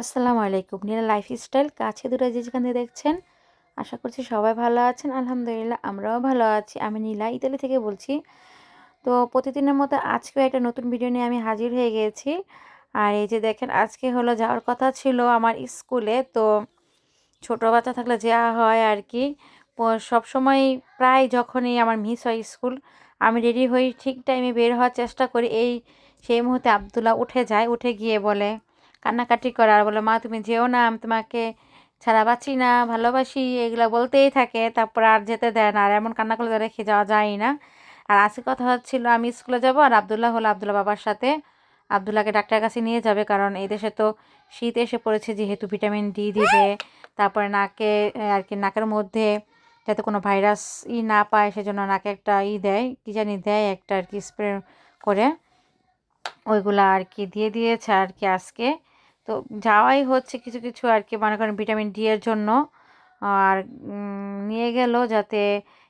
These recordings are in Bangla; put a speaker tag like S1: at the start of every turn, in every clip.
S1: আসসালামু আলাইকুম। নীলা লাইফস্টাইল কাছে দূরে যে যেখান থেকে দেখছেন, আশা করছি সবাই ভালো আছেন। আলহামদুলিল্লাহ আমরাও ভালো আছি। আমি নীলা ইতালি থেকে বলছি। তো প্রতিদিনের মতো আজকেও একটা নতুন ভিডিও নিয়ে আমি হাজির হয়ে গিয়েছি। আর এই যে দেখেন আজকে হলো যাওয়ার কথা ছিল আমার স্কুলে। তো ছোট বাচ্চা থাকলে যাওয়া হয় আর কি। সবসময় প্রায় যখনই আমার মিস হয় স্কুল, আমি রেডি হই ঠিক টাইমে বের হওয়ার চেষ্টা করি। সেই মুহূর্তে আব্দুল্লাহ উঠে যায়, উঠে গিয়ে বলে কান্নাকাটি করে আর বলে, মা তুমি যেও না, আমি তোমাকে ছাড়া বাঁচি না, ভালোবাসি, এগুলো বলতেই থাকে। তারপর আর যেতে দেয় না, আর এমন কান্না করলে রেখে যাওয়া যায় না। আর আজকে কথা হচ্ছিল আমি স্কুলে যাব, আর আব্দুল্লাহ হলো আব্দুল্লাহ বাবার সাথে আব্দুল্লাহকে ডাক্তারের কাছে নিয়ে যাবে, কারণ এই দেশে তো শীত এসে পড়েছে, যেহেতু ভিটামিন ডি দিবে। তারপরে নাকে আর কি নাকের মধ্যে যাতে কোনো ভাইরাস না পায় সেজন্য নাকে একটা দেয়, কি জানি দেয় একটা আর কি স্প্রে করে, ওইগুলা আর কি দিয়ে দিয়েছে আর কি আজকে। তো যাওয়াই হচ্ছে কিছু কিছু আর কি মনে করেন ভিটামিন ডি এর জন্য। আর নিয়ে গেল যাতে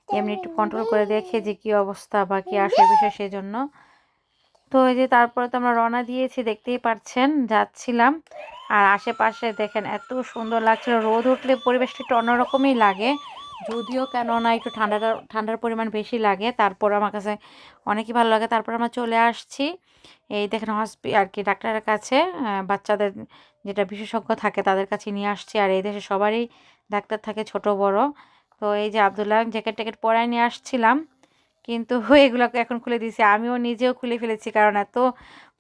S1: এমনি একটু কন্ট্রোল করে দেখে যে কি অবস্থা বা কি আসে বিষয় সেজন্য। তো এই যে তারপরে তো আমরা রওনা দিয়েছি, দেখতেই পাচ্ছেন যাচ্ছিলাম। আর আশেপাশে দেখেন এত সুন্দর লাগছিল, রোদ উঠলে পরিবেশটা একটু অন্যরকমই লাগে, যদিও কেননা একটু ঠান্ডার পরিমাণ বেশি লাগে, তারপর আমার কাছে অনেকই ভালো লাগে। তারপর আমরা চলে আসছি এই দেখেন আর কি ডাক্তারের কাছে, বাচ্চাদের যেটা বিশেষজ্ঞ থাকে তাদের কাছে নিয়ে আসছি। আর এই দেশে সবারই ডাক্তার থাকে, ছোট বড়। তো এই যে আব্দুল্লাহ জ্যাকেট ট্যাকেট পরায় নিয়ে আসছিলাম, কিন্তু এগুলোকে এখন খুলে দিয়েছি, আমিও নিজেও খুলে ফেলেছি কারণ এত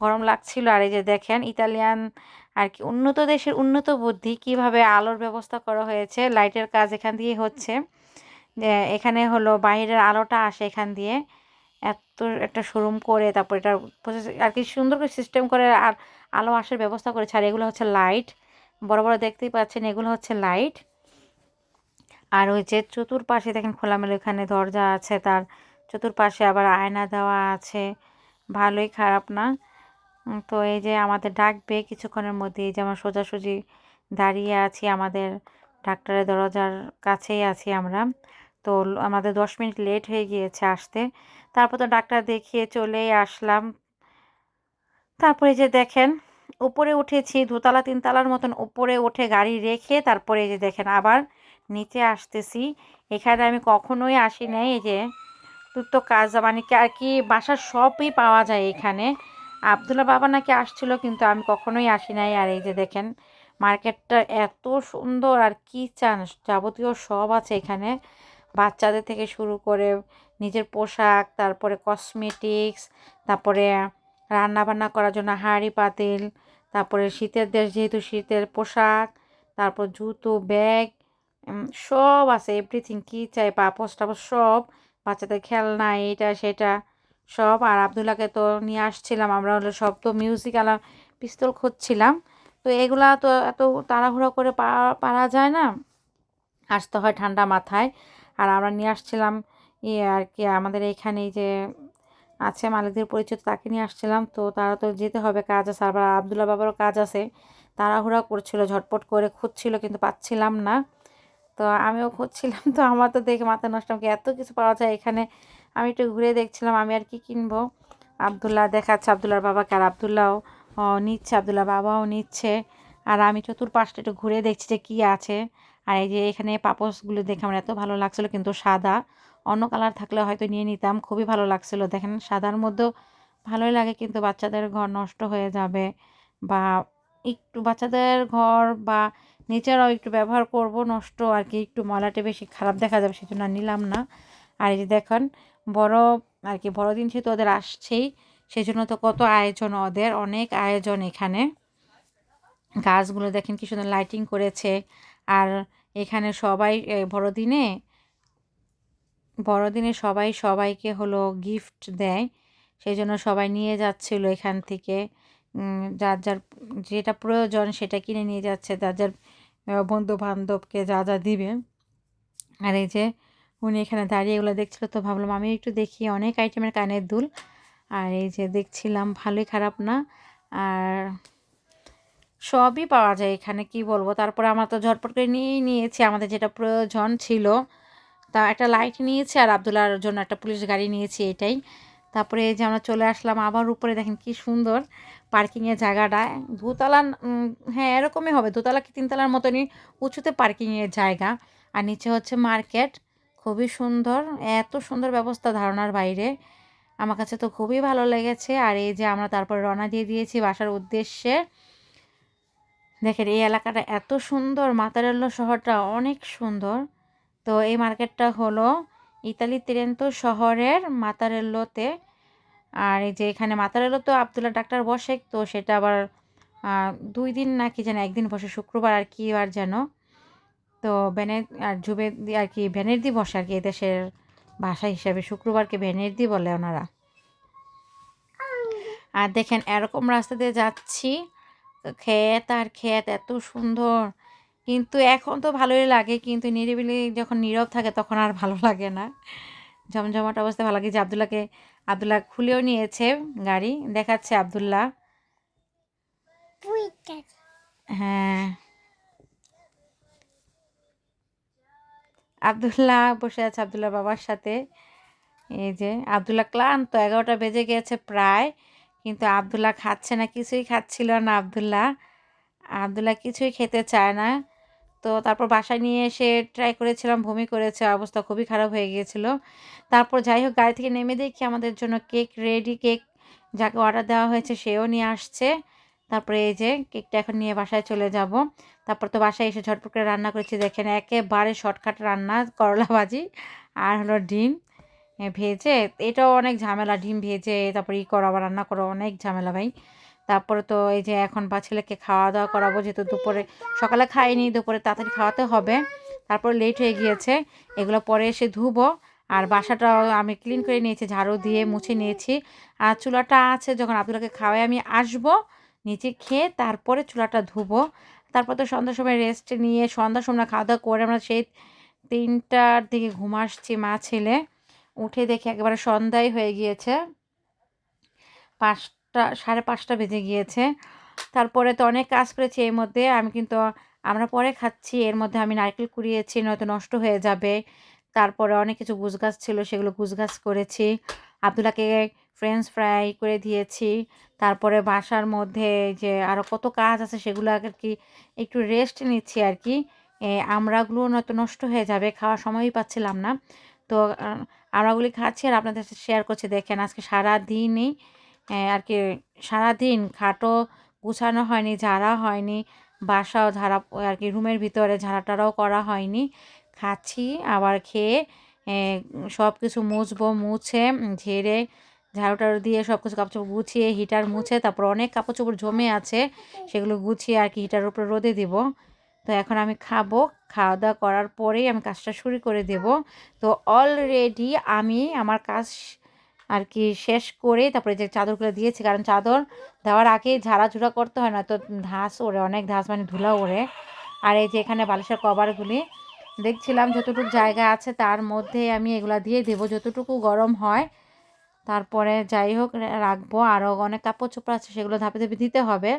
S1: গরম লাগছিল। আর এই যে দেখেন ইতালিয়ান আর কি উন্নত দেশের উন্নত বুদ্ধি, কিভাবে আলোর ব্যবস্থা করা হয়েছে, লাইটের কাজ এখান দিয়ে হচ্ছে। যে এখানে হলো বাইরের আলোটা আসে এখান দিয়ে, এত একটা শোরুম করে তারপর এটা আর কি সুন্দর করে সিস্টেম করে আর আলো আসার ব্যবস্থা করেছে। আর এগুলো হচ্ছে লাইট, বড় বড় দেখতেই পাচ্ছেন, এগুলো হচ্ছে লাইট। আর ওই যে চতুর্পাশে দেখেন খোলামেলা এখানে দরজা আছে, তার চতুর্পাশে আবার আয়না দেওয়া আছে, ভালোই খারাপ না। তো এই যে আমাদের ডাকবে কিছুক্ষণের মধ্যে, এই যে আমরা সোজাসুজি দাঁড়িয়ে আছি, আমাদের ডাক্তারের দরজার কাছেই আছি আমরা। তো আমাদের 10 মিনিট লেট হয়ে গিয়েছে আসতে। তারপর তো ডাক্তার দেখিয়ে চলেই আসলাম। তারপরে যে দেখেন উপরে উঠেছি, দোতলা তিনতলার মতন উপরে উঠে গাড়ি রেখে তারপরে এই যে দেখেন আবার নিচে আসতেছি। এখানে আমি কখনোই আসি নাই। এই যে তো কাজ মানে কি আর কি বাসার সবই পাওয়া যায় এখানে। আব্দুল্লাহ বাবা নাকি আসছিল, কিন্তু আমি কখনোই আসি নাই। আর এই যে দেখেন মার্কেটটা এত সুন্দর, আর কি চান যাবতীয় সব আছে এখানে, বাচ্চাদের থেকে শুরু করে নিজের পোশাক, তারপরে কসমেটিক্স, তারপরে রান্না বান্না করার জন্য হাঁড়ি পাতিল, তারপরে শীতের দেশ যেহেতু শীতের পোশাক, তারপর জুতো, ব্যাগ, সব আছে, এভরিথিং কি চাই, পাপোশ টাপোশ সব, বাচ্চাদের খেলনা এইটা সেটা সব। আর আব্দুল্লাহকে তো নিয়ে আসছিলাম আমরা, হলো সব তো মিউজিক আলা পিস্তল খুঁজছিলাম। তো এগুলা তো এত তাড়াহুড়ো করে পারা যায় না, আসতে হয় ঠান্ডা মাথায়। আর আমরা নিয়ে আসছিলাম আর কি আমাদের এইখানেই যে আছে মালিকদের পরিচিত, তাকে নিয়ে আসছিলাম। তো তারা তো যেতে হবে, কাজ আছে, আবার আব্দুল্লাহ বাবারও কাজ আছে, তাড়াহুড়া করছিল, ঝটপট করে খুঁজছিল কিন্তু পাচ্ছিলাম না। তো আমিও খুঁজছিলাম, তো আমার তো দেখে মাথা নষ্ট, আমাকে এত কিছু পাওয়া যায় এখানে। আমি একটু ঘুরে দেখছিলাম আমি আর কি কিনবো। আব্দুল্লাহ দেখাচ্ছে আব্দুল্লাহর বাবাকে, আর আব্দুল্লাহও নিচ্ছে, আব্দুল্লাহ বাবাও নিচ্ছে। আর আমি চতুর্পাশটা একটু ঘুরে দেখছি যে কী আছে। আর এই যে এখানে পাপোশগুলো দেখে আমার এত ভালো লাগছিলো, কিন্তু সাদা, অন্য কালার থাকলে হয়তো নিয়ে নিতাম, খুবই ভালো লাগছিলো। দেখেন সাদার মধ্যেও ভালোই লাগে, কিন্তু বাচ্চাদের ঘর নষ্ট হয়ে যাবে, বা একটু বাচ্চাদের ঘর বা নিজেরাও একটু ব্যবহার করব, নষ্ট আর কি, একটু ময়লাটা বেশি খারাপ দেখা যাবে, সেজন্য নিলাম না। আর এই যে দেখেন বড় আর কি বড়দিন যেহেতু ওদের আসছেই, সেজন্য তো কত আয়োজন, ওদের অনেক আয়োজন এখানে। গাছগুলো দেখেন কি সুন্দর লাইটিং করেছে। আর এখানে সবাই বড়দিনে বড়দিনে সবাই সবাইকে হলো গিফট দেয়, সেই জন্য সবাই নিয়ে যাচ্ছিল এখান থেকে, যার যার যেটা প্রয়োজন সেটা কিনে নিয়ে যাচ্ছে, যার যার বন্ধু বান্ধবকে যা যা দিবে। আর এই যে উনি এখানে দাঁড়িয়ে এগুলো দেখছিল, তো ভাবলাম আমি একটু দেখি, অনেক আইটেমের কানের দুল। আর এই যে দেখছিলাম, ভালোই খারাপ না, আর সবই পাওয়া যায় এখানে, কি বলবো। তারপরে আমরা তো ঝটপট করে নিয়েই নিয়েছি আমাদের যেটা প্রয়োজন ছিল। তা একটা লাইট নিয়েছি, আর আব্দুল্লাহর জন্য একটা পুলিশ গাড়ি নিয়েছি, এটাই। তারপরে এই যে আমরা চলে আসলাম আবার উপরে, দেখেন কি সুন্দর পার্কিংয়ের জায়গাটা। দোতলা, হ্যাঁ এরকমই হবে, দোতলা কি তিনতলার মতনই উঁচুতে পার্কিংয়ের জায়গা। আর নিচে হচ্ছে মার্কেট, খুবই সুন্দর, এত সুন্দর ব্যবস্থা ধারণার বাইরে। আমার কাছে তো খুবই ভালো লেগেছে। আর এই যে আমরা তারপর রওনা দিয়ে দিয়েছি বাসার উদ্দেশ্যে। দেখেন এই এলাকাটা এত সুন্দর, মাতারেল্লো শহরটা অনেক সুন্দর। তো এই মার্কেটটা হলো ইতালি তিরেন্তো শহরের মাতারেল্লোতে। আর এই যে এখানে মাতারেল্লো তো আব্দুল্লাহ ডাক্তার বসে, তো সেটা আবার 2 দিন না কি যেন একদিন বসে, শুক্রবার আর কি আর যেন। তো আর জুবেদি আর কি ভেনেরদি বসে আর কি এদেশের ভাষা হিসাবে, শুক্রবারকে ভেনেরদি বলে ওনারা। আর দেখেন এরকম রাস্তা দিয়ে যাচ্ছি, ক্ষেত আর ক্ষেত, এত সুন্দর। কিন্তু এখন তো ভালোই লাগে, কিন্তু নিরিবিলি যখন নীরব থাকে তখন আর ভালো লাগে না। জমজমাট অবস্থায় ভালো লাগে। যে আব্দুল্লাহ খুলেও নিয়েছে গাড়ি, দেখাচ্ছে আব্দুল্লাহ। হ্যাঁ, আব্দুল্লাহ বসে আছে আব্দুল্লাহ বাবার সাথে। এই যে আব্দুল্লাহ ক্লান্ত, 11টা বেজে গিয়েছে প্রায়, কিন্তু আব্দুল্লাহ খাচ্ছে না, কিছুই খাচ্ছিল না আব্দুল্লাহ কিছুই খেতে চায় না। তো তারপর বাসায় নিয়ে এসে ট্রাই করেছিলাম, বমি করেছে, অবস্থা খুবই খারাপ হয়ে গিয়েছিল। তারপর যাই হোক গাড়ি থেকে নেমে দেখি আমাদের জন্য কেক রেডি, কেক যাকে অর্ডার দেওয়া হয়েছে সেও নিয়ে আসছে। তারপরে এই যে কেকটা এখন নিয়ে বাসায় চলে যাব। তারপর তো বাসায় এসে ঝটপট করে রান্না করেছি, দেখেন একেবারে শর্টকাট রান্না, করলা ভাজি আর হলো ডিম ভেজে। এটাও অনেক ঝামেলা, ডিম ভেজে তারপর করো আবার রান্না করো, অনেক ঝামেলা ভাই। তারপরে তো এই যে এখন ছেলেকে খাওয়া দাওয়া করাবো, যেহেতু দুপুরে সকালে খাইনি, দুপুরে তাড়াতাড়ি খাওয়াতে হবে। তারপর লেট হয়ে গিয়েছে, এগুলো পরে এসে ধুবো। আর বাসাটাও আমি ক্লিন করে নিয়েছি, ঝাড়ু দিয়ে মুছে নিয়েছি। আর চুলাটা আছে, যখন আব্দুল্লাহকে খাওয়াই আমি আসবো নিচে খেয়ে, তারপরে চুলাটা ধুবো। তারপর তো সন্ধ্যার সময় রেস্ট নিয়ে সন্ধ্যার সময় খাওয়া দাওয়া করে আমরা সেই 3টার দিকে ঘুম আসছি মা ছেলে। উঠে দেখি একেবারে সন্ধ্যাই হয়ে গিয়েছে, 5টা 5:30 বেজে গিয়েছে। তারপরে তো অনেক কাজ করেছি এর মধ্যে, আমরা পরে খাচ্ছি, এর মধ্যে আমি নারকেল কুড়িয়েছি, নয়তো নষ্ট হয়ে যাবে। তারপরে অনেক কিছু গুছগাছ ছিল, সেগুলো গুছগাছ করেছি। আব্দুল্লাহকে ফ্রেঞ্চ ফ্রাই করে দিয়েছি। তারপরে বাসার মধ্যে যে আরও কত কাজ আছে সেগুলো আর কি একটু রেস্ট নিচ্ছি আর কি। আমড়াগুলো নয়তো নষ্ট হয়ে যাবে, খাওয়ার সময়ই পাচ্ছিলাম না। তো আমড়াগুলি খাচ্ছি আর আপনাদের সাথে শেয়ার করছি। দেখেন আজকে সারাদিনই আর কি, সারাদিন খাটও গুছানো হয়নি, ঝাড়া হয়নি, বাসাও ঝাড়া আর কি রুমের ভিতরে ঝাড়াটারাও করা হয়নি। খাচ্ছি আবার খেয়ে সব কিছু মুছবো, মুছে ঝেড়ে ঝাড়ু টাড়ু দিয়ে সব কিছু কাপড় চোপড় গুছিয়ে হিটার মুছে, তারপর অনেক কাপড় চোপড় জমে আছে, সেগুলো গুছিয়ে আর কি হিটারের উপরে রোদে দিব। তো এখন আমি খাবো, খাওয়া দাওয়া করার পরেই আমি কাজটা শুরু করে দেব। তো অলরেডি আমি আমার কাজ আর কি শেষ করে তারপরে যে চাদরগুলো দিয়েছি, কারণ চাদর দেওয়ার আগে ঝাড়াঝুড়া করতে হয় না, তো ধাস ওড়ে, অনেক ধাস মানে ধুলা ওড়ে। আর এই যে এখানে বালিশের কভারগুলি দেখছিলাম যতটুকু জায়গা আছে তার মধ্যে আমি এগুলা দিয়ে দেবো, যতটুকু গরম হয়। তারপরে যাই হোক রাখবো, আরও অনেক কাপড় চোপড় আছে, সেগুলো ধাপে ধাপে দিতে হবে।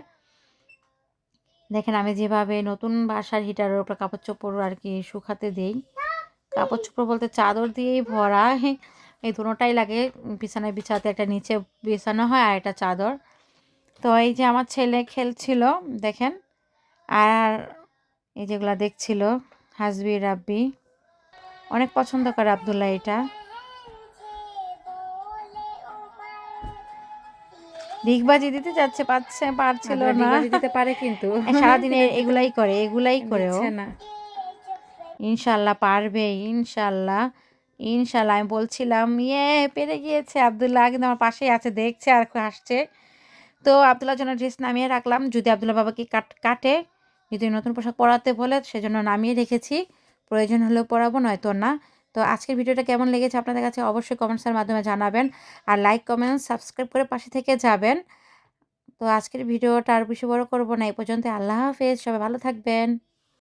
S1: দেখেন আমি যেভাবে নতুন বাসার হিটারের উপর কাপড় চোপড় আর কি শুকাতে দেই, কাপড় চোপড় বলতে চাদর দিয়েই ভরা, এই দুটোটাই লাগে বিছানায় বিছাতে, একটা নিচে বিছানো হয় আর একটা চাদর। তো এই যে আমার ছেলে খেলছিল দেখেন, আর এই যেগুলা দেখছিল হাসবি রাব্বি, অনেক পছন্দ করে আব্দুল্লাহ এটা। ডিগবাজি দিতে যাচ্ছে, পারছিল না,
S2: দিতে পারে কিন্তু
S1: সারাদিন এগুলাই করে ও।
S2: না।
S1: ইনশাল্লাহ পারবে, ইনশাল্লাহ, ইনশাল্লাহ। আমি বলছিলাম পেরে গিয়েছে আব্দুল্লাহ, কিন্তু আমার পাশেই আছে, দেখছে আর হাসছে। তো আব্দুল্লাহর জন্য ড্রেস নামিয়ে রাখলাম, যদি আব্দুল্লাহ বাবাকে কাটে, যদি নতুন পোশাক পরাতে বলে সেজন্য নামিয়ে রেখেছি, প্রয়োজন হলেও পরাবো, নয়তো না। তো আজকের ভিডিওটা কেমন লেগেছে আপনাদের কাছে অবশ্যই কমেন্টসের মাধ্যমে জানাবেন। আর লাইক কমেন্ট সাবস্ক্রাইব করে পাশে থেকে যাবেন। তো আজকের ভিডিওটা আর বেশি বড় করবো না, এই পর্যন্ত। আল্লাহ হাফেজ, সবাই ভালো থাকবেন।